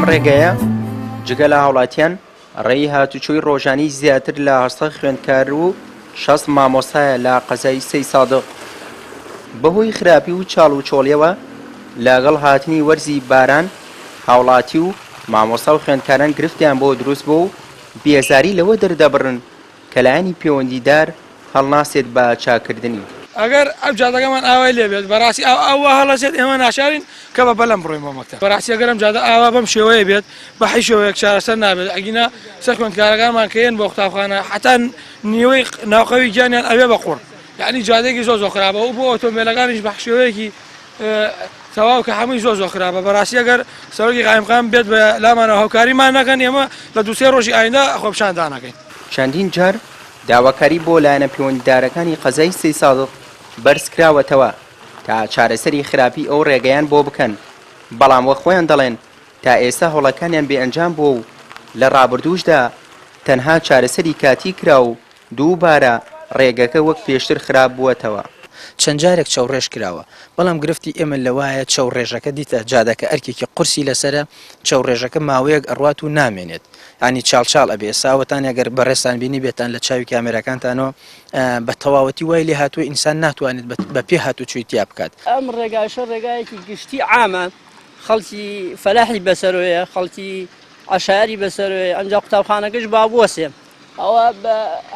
ڕێگەیە جگە لە هاوڵاتیان ڕێی هاتوچۆی ڕۆژانی زیاتر لە 800 خوێندکار و 60 مامۆستایە لە قەزای سەی سادق. بەهۆی خراپی و چاڵ و چۆڵیەوە لەگەڵ هاتنی وەرزی باران هاوڵاتی و مامۆستا و خوێندکاران گرفتیان بۆ دروست بوو و بێزاری لەوە دەردەبڕن کە لایەنی پەیوەندیدار هەڵناسێت بە چاکردنی. ئەگەر ئەو جادەگەمان ئاوای لێبێت بەڕاستی ئەوە هەڵەچێت ئێمە ناشارین کە بە بەلەم بڕۆین بۆ مەکتەب. بەڕاستی ئەگەر ئەم جادە ئاوا بەم شێوەیە بێت بە هیچ شێوەیەک چارەسەر نابێت. ئەگینا سەر خوێندکارەکانمان کە هێن بۆ قوتابخانە حتا نیوەی ناوخەوی گیانیان ئەوێ بە قوڕ، یعنی جادەیەکی زۆر خراپە و بۆ ئۆتۆمبیلەکانیش بە شێوەیەکی تەواو کە هەمووی زۆر خراپە. بەڕاستی ئەگەر سەرۆکی قایمقام بێت بە لامانەوە هاوکاریمان نەکەن ئێمە لە دوو سێ ڕۆژی ئایندا خۆپیشاندان نەکەین. چەندین جار داواکاری بۆ لایەنە پەیوەندیدارەکانی قەزای سەی سادق بەرزکراوەتەوە تا چارەسەری خراپی ئەو ڕێگەیان بۆ بکەن، بەڵام وە خۆیان دەڵێن تا ئێستا هەوڵەکانیان بێئەنجام بووە و لە ڕابردووشدا تەنها چارەسەری کاتی کرا و دووبارە ڕێگەکە وەک پێشتر خراپ بووەتەوە. چەند جارێک چاوڕێژ کراوە، بەڵام گرفتی ئێمە لەوایە چاوڕێژەکە دیتە جادەکە ئەرکێکی قورسی لەسرە چاوڕێژەکە ماوەیەک ئەڕوات و نامێنێت، ینی چاڵچاڵ ئەبێ ساوەتان ئەگەر بەڕێستان بینی بێتان لە چاوی کامێرەکانتانەوە بە تەواوەتی وای لێ هاتووە ئینسان ناتوانێت بە پێ هاتوچووی تیا بکات. ئەم ڕێگایشە ڕێگایەکی گشتی عامە، خەڵکی فەلاحی بەسەرۆیە، خەڵکی عەشایری بەسەرۆیە، ئەنجا قوتابخانەکەش با بوەسێ. ئەوە بە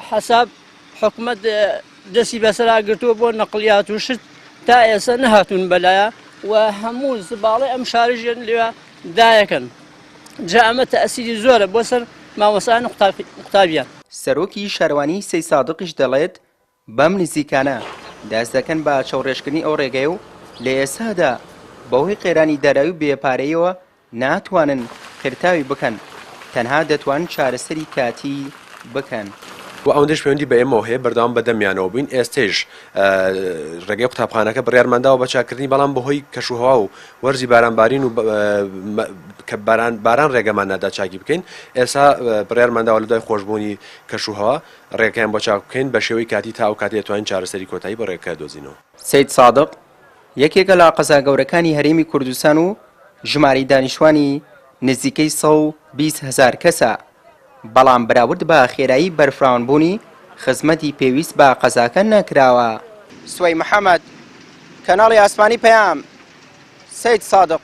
حەساب حکومەت دەستی بەسەرا گرتووە بۆ نەقلیات و شت تا ئێستا نەهاتوون بەلایە و هەموو زباڵی ئەم شارژێن لێوە دایەکەن. جا ئەمە تەئسیری زۆرە بۆ سەر مامۆستایان قوتابیان. سەرۆکی شارەوانی سەی سادقیش دەڵێت بەم نزیکانە دەست دەکەن بە چاوڕێژکردنی ئەو ڕێگەیە و لە ئێستادا بەهۆی قێرانی داراوی و بێپارەیەوە ناتوانن خرتاوی بکەن، تەنها دەتوانن چارەسەری کاتی بکەن. و ئەوەندەش پەیوەندی بە ئێمەوە هەیە بەردەوام بەدەمیانەوە بووین. ئێستێش ڕێگەی قوتابخانەکە بڕیارمەنداوە بە چاکردنی، بەڵام بەهۆی کەشوهەوا و وەرزی بارانبارین و کە باران ڕێگەمان نادا چاکی بکەین، ئێستا بڕیارمەنداوە لە دوای خۆشببوونی کەشوهەوا ڕێگەکەیان بۆ چاک بکەین بە شێوەی کاتی تا ئەو کاتی دەتوانین چارەسەری کۆتایی بە ڕێگەکە دۆزینەوە. سەید سادق یەکێکە لە قەزا گەورەکانی هەرێمی کوردستان و ژماری دانیشتوانی نزیکەی 120,000 کەسە، بەڵام بەراورد بە خێرایی بەرفراونبوونی خزمەتی پێویست بە قەزاکە نەکراوە. سوەی محەممەد، کەناڵی ئاسمانی پەیام، سەید سادق.